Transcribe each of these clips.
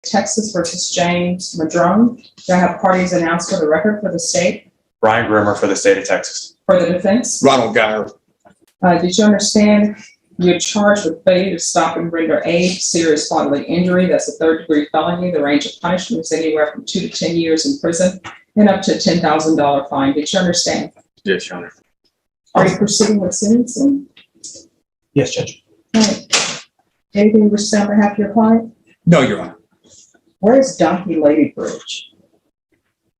Texas versus James Madron. Do I have parties announced for the record for the state? Brian Grimmer for the state of Texas. For the defense? Ronald Geyer. Did you understand you're charged with failure to stop and render aid, serious bodily injury? That's a third-degree felony. The range of punishment is anywhere from 2 to 10 years in prison and up to a $10,000 fine. Did you understand? Yes, Your Honor. Are you proceeding with sentencing? Yes, Judge. All right. Anything to say on behalf of your client? No, Your Honor. Where is Donkey Lady Bridge?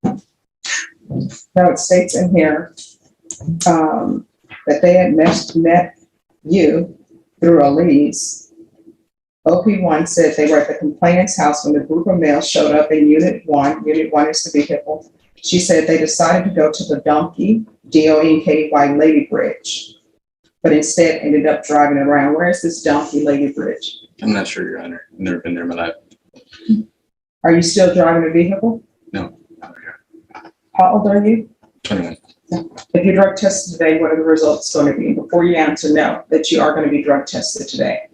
Now it states in here that they had met you through a lease. OP1 said they were at the complainant's house when the group of males showed up in Unit 1. Unit 1 is the vehicle. She said they decided to go to the Donkey, D-O-N-K-Y, Lady Bridge, but instead ended up driving around. Where is this Donkey Lady Bridge? I'm not sure, Your Honor. I've never been there in my life. Are you still driving a vehicle? No. How old are you? 21. If you're drug tested today, what are the results going to be? Before you answer no, that you are going to be drug tested today.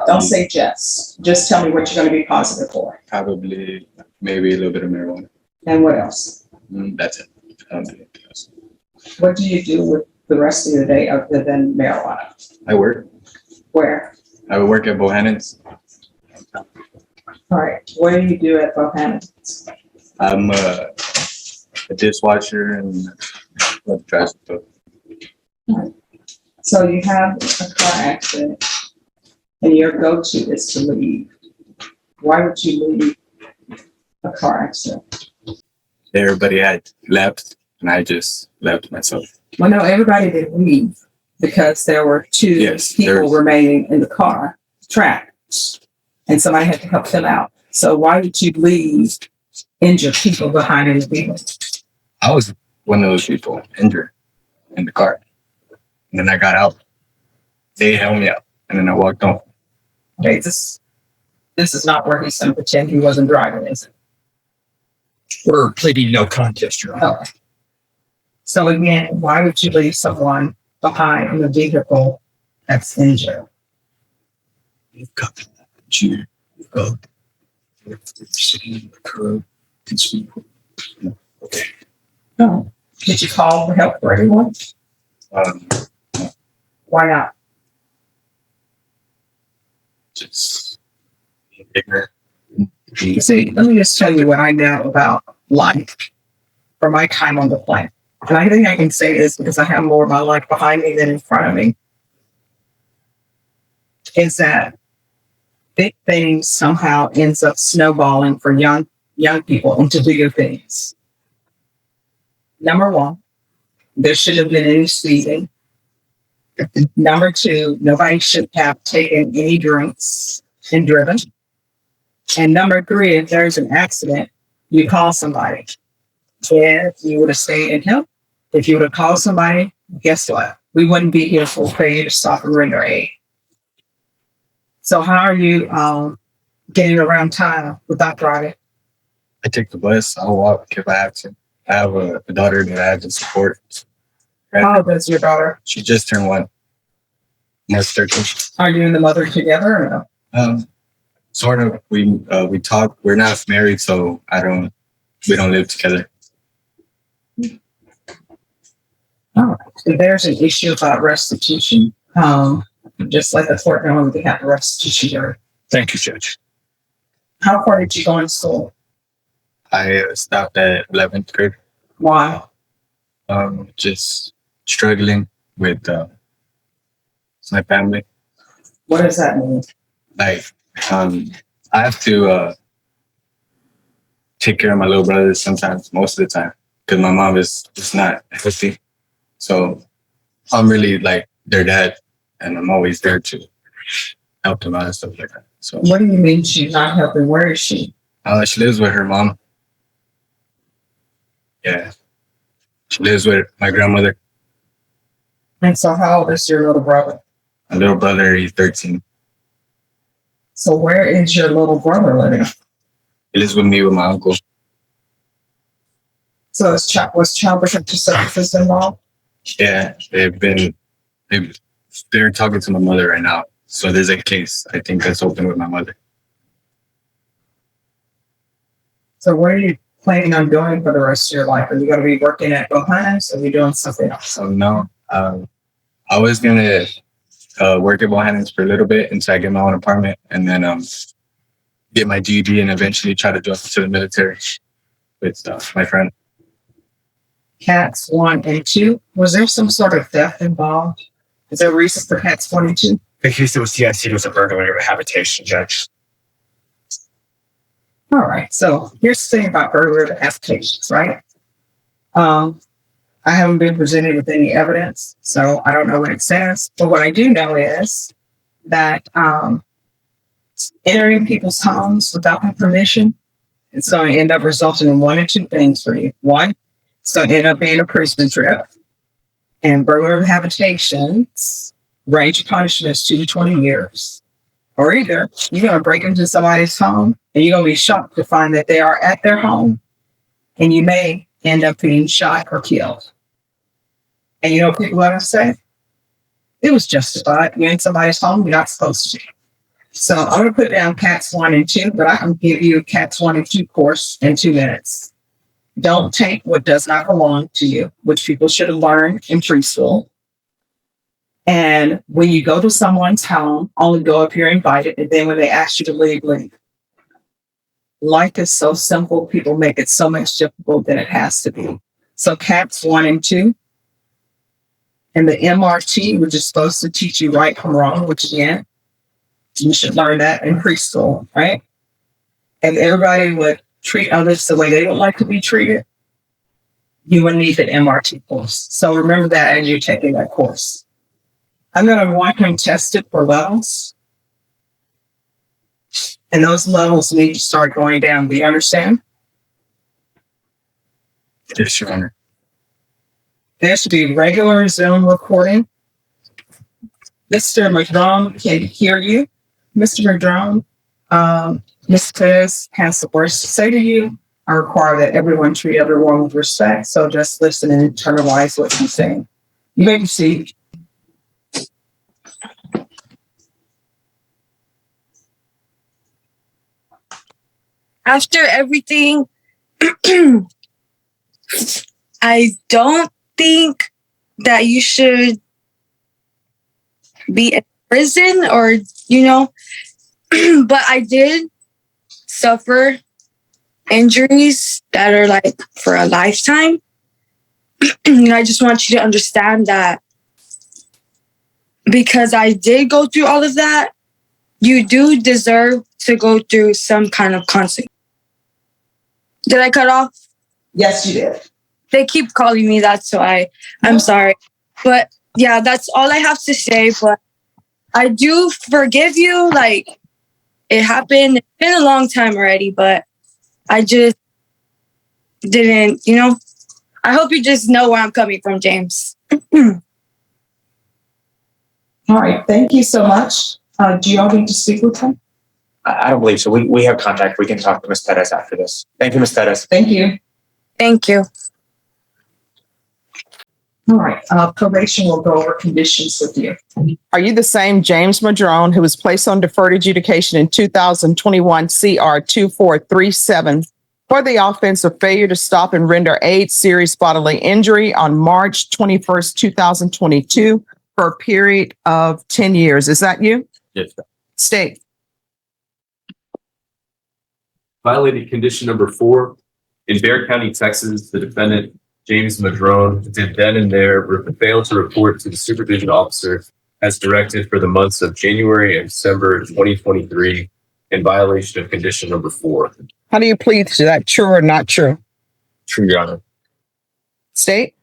Don't say just tell me what you're going to be positive for. Probably, maybe a little bit of marijuana. And what else? That's it. I don't do anything else. What do you do with the rest of your day other than marijuana? I work. Where? I work at Bohannon's. All right. What do you do at Bohannon's? I'm a dishwasher and trash stuff. Right. So you have a car accident and your go-to is to leave. Why would you leave a car accident? Everybody had left and I just left myself. Well, no, everybody didn't leave because there were two people remaining in the car, trapped, and somebody had to help them out. So why would you leave injured people behind in the vehicle? I was one of those people injured in the car. And then I got out. They held me up and then I walked on. Okay, this is not where he's going to pretend he wasn't driving, is it? We're pleading no contest, Your Honor. Oh. So again, why would you leave someone behind in a vehicle that's injured? You've got the you. You've got if they're sitting in the curb and speak. Okay. No. Did you call for help for anyone? Why not? Just ignorant. See, let me just tell you what I know about life from my time on the planet. And I think I can say this because I have more of my life behind me than in front of me. Is that big things somehow ends up snowballing for young people into bigger things. Number one, there shouldn't have been any speeding. Number two, nobody should have taken any drinks and driven. And number three, if there's an accident, you call somebody. If you would have stayed and helped, if you would have called somebody, guess what? We wouldn't be here for failure to stop and render aid. So how are you getting around town without driving? I take the bus. I'll walk if I have to. I have a daughter that I have to support. How old is your daughter? She just turned 1. That's 13. Are you and the mother together or no? Sort of. We talk. We're not married, so we don't live together. All right. If there's an issue about restitution, just let the court know we have a restitution hearing. Thank you, Judge. How far did you go in school? I stopped at 11th grade. Why? Just struggling with my family. What does that mean? Like, I have to take care of my little brothers sometimes, most of the time, because my mom is not healthy. So I'm really like their dad, and I'm always there to help them out and stuff like that. So what do you mean she's not helping? Where is she? She lives with her mom. Yeah. She lives with my grandmother. And so how old is your little brother? My little brother, he's 13. So where is your little brother living? He lives with me with my uncle. So was Child Protective Services involved? Yeah, they're talking to my mother right now So there's a case, I think, that's open with my mother. So what are you planning on doing for the rest of your life? Are you going to be working at Bohannes or are you doing something else? So now, I was gonna work at Bohannon's for a little bit until I get my own apartment, and then get my GED and eventually try to join to the military with my friend. Cats 1 and 2. Was there some sort of theft involved? Is there a reason for cats 1 and 2? The case that was CIC was a burglary of a habitation, Judge. All right. So here's the thing about burglary applications, right? I haven't been presented with any evidence, so I don't know what it says. But what I do know is that entering people's homes without their permission, it's going to end up resulting in one or two things for you. One, it's going to end up being a prison trip. And burglary of habitations range of punishments 2 to 20 years. Or either you're going to break into somebody's home and you're going to be shocked to find that they are at their home and you may end up being shot or killed. And you know what people are going to say? It was justified. You're in somebody's home, you're not supposed to. So I'm going to put down cats 1 and 2, but I can give you cats 1 and 2 course in 2 minutes. Don't take what does not belong to you, which people should have learned in preschool. And when you go to someone's home, only go if you're invited. And then when they ask you to leave, leave. Life is so simple. People make it so much difficult than it has to be. So cats 1 and 2. And the MRT, which is supposed to teach you right from wrong, which again, you should learn that in preschool, right? And everybody would treat others the way they don't like to be treated. You would need the MRT course. So remember that as you're taking that course. I'm going to want them tested for levels. And those levels need to start going down. Do you understand? Yes, Your Honor. There should be regular Zoom recording. Mr. Madron can hear you. Mr. Madron, Ms. Perez has the words to say to you. I require that everyone treat everyone with respect. So just listen and internalize what he's saying. You may proceed. After everything, I don't think that you should be in prison or, but I did suffer injuries that are like for a lifetime. And I just want you to understand that because I did go through all of that, you do deserve to go through some kind of consequence. Did I cut off? Yes, you did. They keep calling me that, so I'm sorry. But yeah, that's all I have to say. But I do forgive you. Like, it happened. It's been a long time already, but I just didn't, I hope you just know where I'm coming from, James. All right. Thank you so much. Do you all need to speak with him? I don't believe so. We have contact. We can talk to Ms. Perez after this. Thank you, Ms. Perez. Thank you. Thank you. All right. Probation will go over conditions with you. Are you the same James Madron who was placed on deferred adjudication in 2021 CR 2437 for the offense of failure to stop and render aid serious bodily injury on March 21st, 2022 for a period of 10 years? Is that you? Yes. State. Violated condition number 4. In Bexar County, Texas, the defendant, James Madron, did then and there fail to report to the supervision officer as directed for the months of January and December 2023 in violation of condition number 4. How do you plead to that? True or not true? True, Your Honor. State.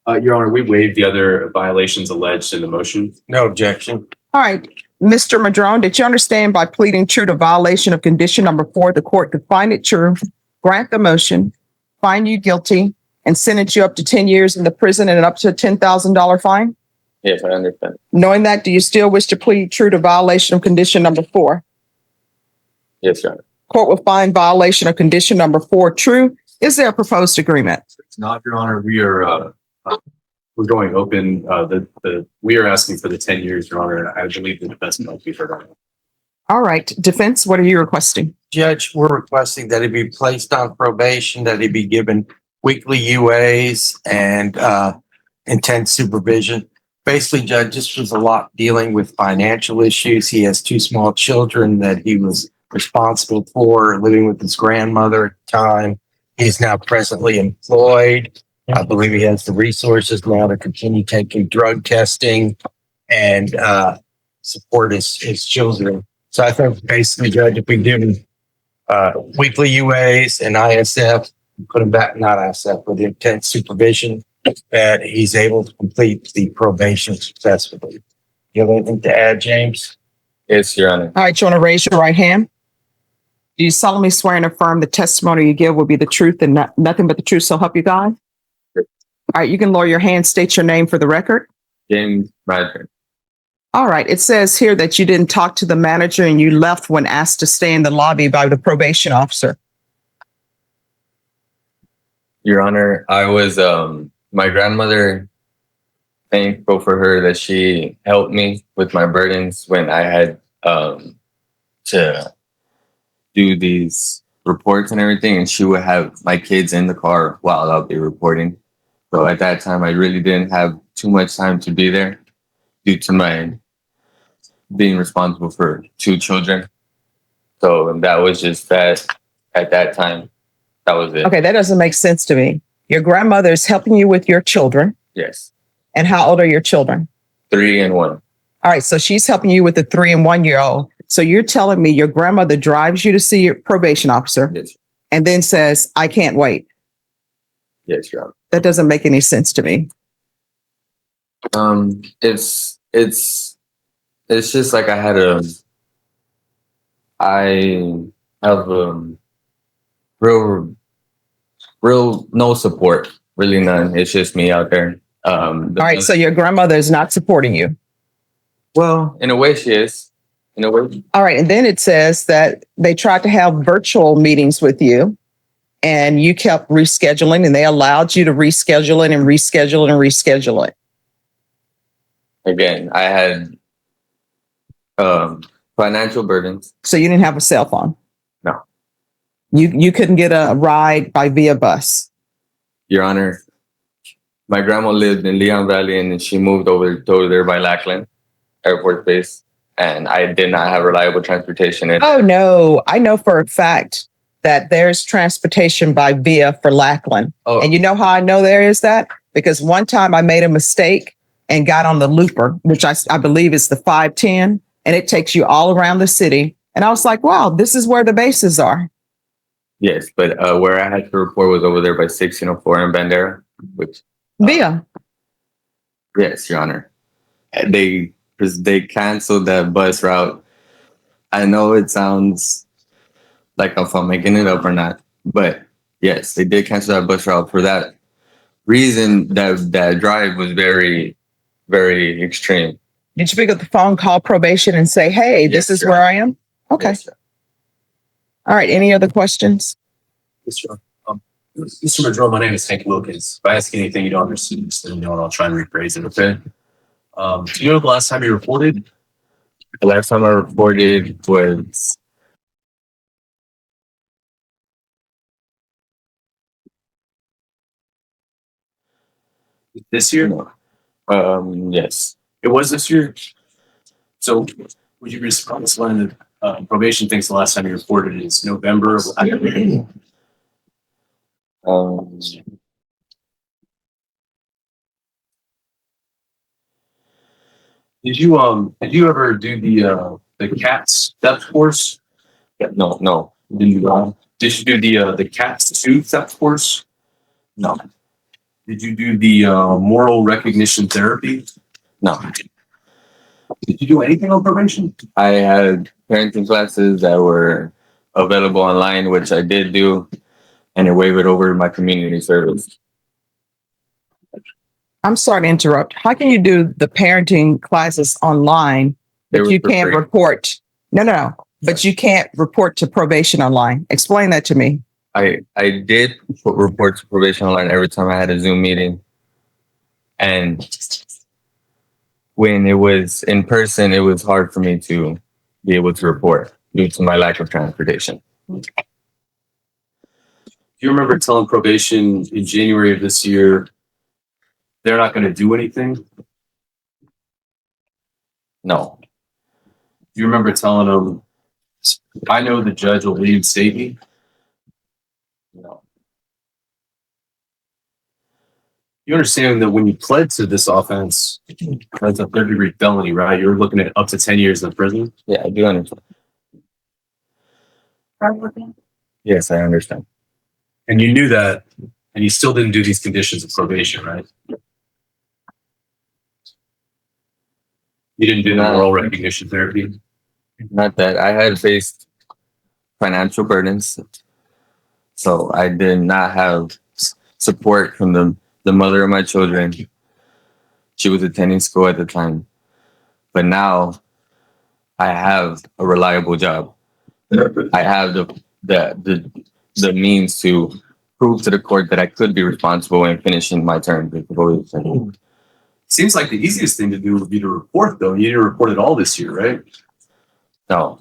Your Honor, we waived the other violations alleged in the motion. No objection. All right. Mr. Madron, did you understand by pleading true to violation of condition number 4, the court could find it true, grant the motion, find you guilty, and sentence you up to 10 years in the prison and up to a $10,000 fine? Yes, I understand. Knowing that, do you still wish to plead true to violation of condition number 4? Yes, Your Honor. Court will find violation of condition number 4 true. Is there a proposed agreement? It's not, Your Honor. We are we're going open. We are asking for the 10 years, Your Honor, and I believe the defense might be for that. All right, defense, what are you requesting? Judge, we're requesting that he be placed on probation, that he be given weekly UAs and intense supervision. Basically, Judge, this was a lot dealing with financial issues. He has two small children that he was responsible for, living with his grandmother at the time. He's now presently employed. I believe he has the resources now to continue taking drug testing and support his children. So I think basically, Judge, if we give him weekly UAs and ISF, put him back, not ISF, but the intense supervision, that he's able to complete the probation successfully. You have anything to add, James? Yes, Your Honor. All right, you want to raise your right hand? Do you solemnly swear and affirm the testimony you give will be the truth and nothing but the truth, so help you God? Sure. All right, you can lower your hand, state your name for the record. James Madron. All right, it says here that you didn't talk to the manager and you left when asked to stay in the lobby by the probation officer. Your Honor, I was my grandmother, thankful for her that she helped me with my burdens when I had to do these reports and everything, and she would have my kids in the car while I'll be reporting. So at that time, I really didn't have too much time to be there due to my being responsible for two children. So that was just that at that time. That was it. Okay, that doesn't make sense to me. Your grandmother is helping you with your children. Yes. And how old are your children? 3 and 1. All right, so she's helping you with the 3 and 1 year old. So you're telling me your grandmother drives you to see your probation officer Yes. and then says, I can't wait. Yes, Your Honor. That doesn't make any sense to me. It's just like I have real no support, really none. It's just me out there. All right, so your grandmother is not supporting you. Well, in a way she is. In a way. All right, and then it says that they tried to have virtual meetings with you and you kept rescheduling and they allowed you to reschedule it and reschedule it and reschedule it. Again, I had financial burdens. So you didn't have a cell phone? No. You couldn't get a ride by via bus? Your Honor, my grandma lived in Leon Valley and she moved over there by Lackland Airport Base, and I did not have reliable transportation. Oh, no. I know for a fact that there's transportation by via for Lackland. Oh. And you know how I know there is that? Because one time I made a mistake and got on the looper, which I believe is the 510, and it takes you all around the city. And I was like, wow, this is where the bases are. Yes, but where I had to report was over there by 1604 in Bandera, which Via. yes, Your Honor. They canceled that bus route. I know it sounds like if I'm making it up or not, but yes, they did cancel that bus route for that reason. That drive was very, very extreme. Did you pick up the phone, call probation and say, hey, Yes, this is Your where Honor. I am? Okay. Yes, All right. Any other questions? Yes, Your Honor. Mr. Madron, my name is Hank Wilkins. If I ask anything you don't understand, just let me know and I'll try and rephrase it, okay? Do you know the last time you reported? The last time I reported was This year? yes. It was this year? So would you respond to line that probation thinks the last time you reported is November? Did you ever do the CATS depth course? No. Did you do the CATS 2 depth course? No. Did you do the moral recognition therapy? No. Did you do anything on probation? I had parenting classes that were available online, which I did do, and it waived over my community service. I'm sorry to interrupt. How can you do the parenting classes online, They but were you for can't free. report? No. But you can't report to probation online. Explain that to me. I did report to probation online every time I had a Zoom meeting. And when it was in person, it was hard for me to be able to report due to my lack of transportation. Do you remember telling probation in January of this year they're not going to do anything? No. Do you remember telling them, I know the judge will reinstate me? No. You understand that when you pled to this offense, that's a third-degree felony, right? You're looking at up to 10 years in prison. Yeah, I do understand. Yes, I understand. And you knew that, and you still didn't do these conditions of probation, right? You didn't do the No. moral recognition therapy. Not that I had faced financial burdens, so I did not have support from the mother of my children. She was attending school at the time, but now I have a reliable job. I have the means to prove to the court that I could be responsible in finishing my term with probation. Seems like the easiest thing to do would be to report, though. You didn't report at all this year, right? No,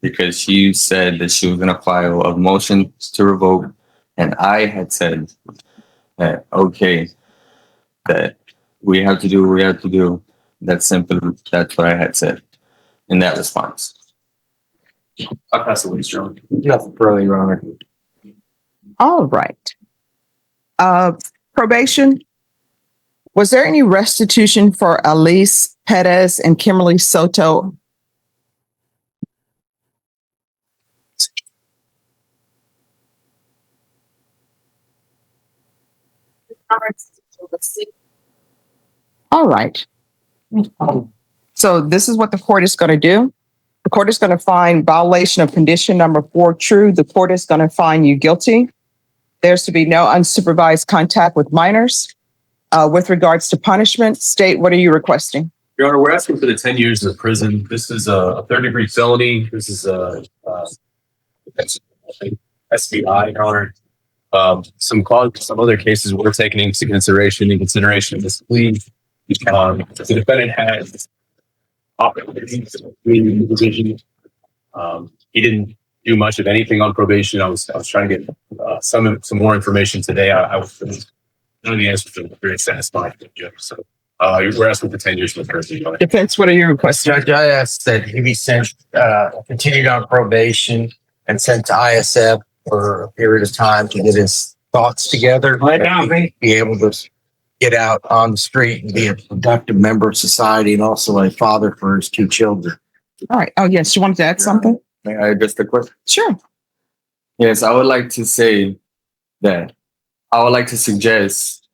because she said that she was going to file a motion to revoke, and I had said that, okay, that we have to do what we have to do. That's what I had said in that response. I passed the waste, John. Nothing further, Your Honor. All right. Probation. Was there any restitution for Elise Perez and Kimberly Soto? All right. So this is what the court is going to do. The court is going to find violation of condition number 4 true. The court is going to find you guilty. There's to be no unsupervised contact with minors. With regards to punishment, state, what are you requesting? Your Honor, we're asking for the 10 years of prison. This is a third-degree felony. This is a SBI, Your Honor. Some other cases were taken into consideration of this plea. The defendant had division. He didn't do much of anything on probation. I was trying to get some more information today. I was none of the answers were very satisfying. So we're asking for 10 years for prison. Defense, what are you requesting? Judge, I asked that he be sent, continued on probation and sent to ISF for a period of time to get his thoughts together. Be able to get out on the street and be a productive member of society and also a father for his 2 children. All right. Oh, yes. You wanted to add something? May I address the question? Sure. Yes, I would like to say that I would like to suggest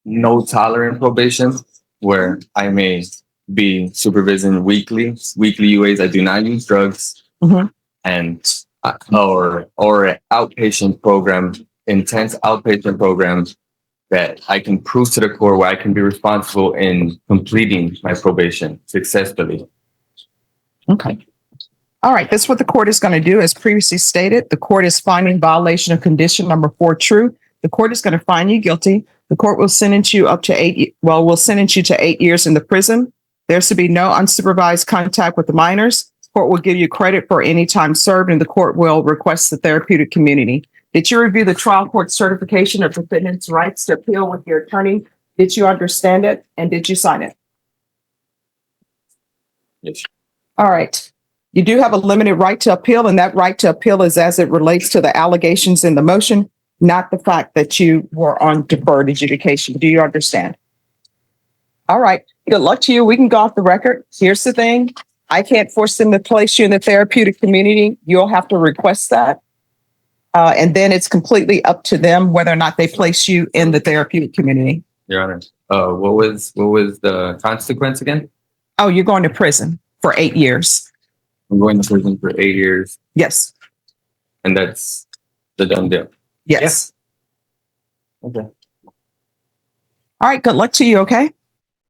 no tolerant probation, where I may be supervising weekly UAs. I do not use drugs, and or an outpatient program, intense outpatient programs that I can prove to the court where I can be responsible in completing my probation successfully. Okay. All right. That's what the court is going to do. As previously stated, the court is finding violation of condition number 4 true. The court is going to find you guilty. The court will sentence you will sentence you to 8 years in the prison. There's to be no unsupervised contact with the minors. Court will give you credit for any time served, and the court will request the therapeutic community. Did you review the trial court certification of defendant's rights to appeal with your attorney? Did you understand it? And did you sign it? Yes. All right. You do have a limited right to appeal, and that right to appeal is as it relates to the allegations in the motion, not the fact that you were on deferred adjudication. Do you understand? All right. Good luck to you. We can go off the record. Here's the thing. I can't force them to place you in the therapeutic community. You'll have to request that. And then it's completely up to them whether or not they place you in the therapeutic community. Your Honor, what was the consequence again? Oh, you're going to prison for 8 years. I'm going to prison for 8 years, Yes. and that's the done deal. Yes. Okay. All right. Good luck to you. Okay.